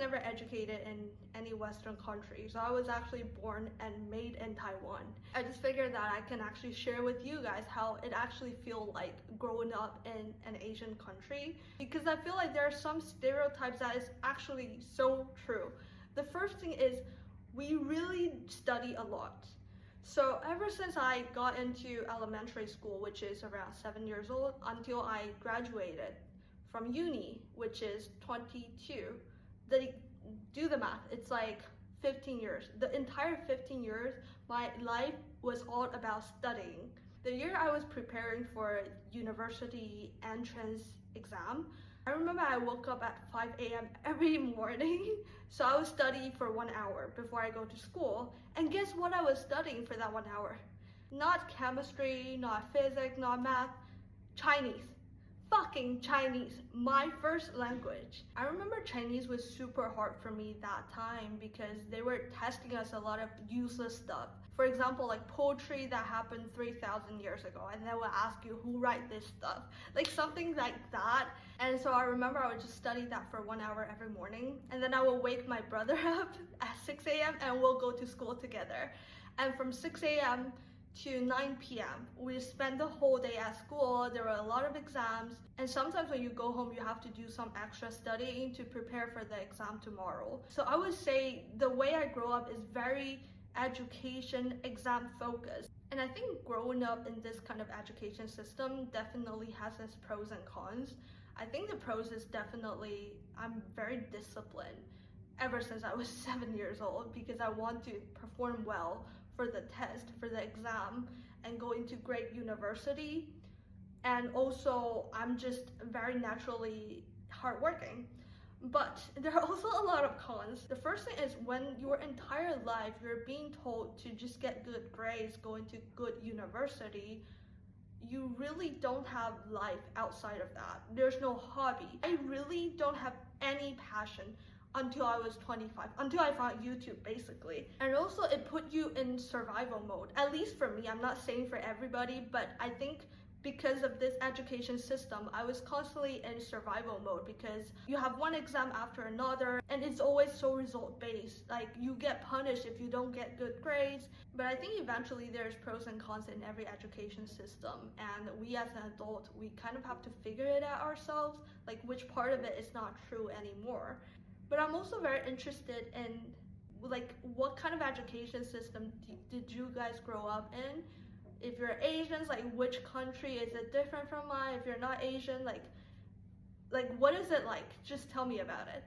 never educated in any Western country, so I was actually born and made in Taiwan. I just figured that I can actually share with you guys how it actually feels like growing up in an Asian country, because I feel like there are some stereotypes that is actually so true. The first thing is we really study a lot. So ever since I got into elementary school, which is around 7 years old, until I graduated from uni, which is 22, do the math, it's like 15 years. The entire 15 years, my life was all about studying. The year I was preparing for university entrance exam, I remember I woke up at 5 a.m. every morning. So I would study for 1 hour before I go to school. And guess what I was studying for that 1 hour? Not chemistry, not physics, not math, Chinese. Fucking Chinese, my first language. I remember Chinese was super hard for me that time because they were testing us a lot of useless stuff. For example, like poetry that happened 3,000 years ago, and they will ask you who write this stuff, like something like that. And so I remember I would just study that for 1 hour every morning, and then I will wake my brother up at 6 a.m. and we'll go to school together. And from 6 a.m. to 9 p.m. we spent the whole day at school. There were a lot of exams, and sometimes when you go home you have to do some extra studying to prepare for the exam tomorrow. So I would say the way I grow up is very education exam focused, and I think growing up in this kind of education system definitely has its pros and cons. I think the pros is definitely I'm very disciplined ever since I was 7 years old, because I want to perform well for the test, for the exam, and go into great university. And also, I'm just very naturally hardworking. But there are also a lot of cons. The first thing is when your entire life you're being told to just get good grades, go into good university, you really don't have life outside of that. There's no hobby. I really don't have any passion until I was 25, until I found YouTube basically. And also it put you in survival mode, at least for me. I'm not saying for everybody, but I think because of this education system, I was constantly in survival mode, because you have one exam after another and it's always so result based. Like you get punished if you don't get good grades. But I think eventually there's pros and cons in every education system, and we as an adult, we kind of have to figure it out ourselves, like which part of it is not true anymore. But I'm also very interested in like what kind of education system did you guys grow up in? If you're Asians, like which country is it different from mine? If you're not Asian, like what is it like? Just tell me about it.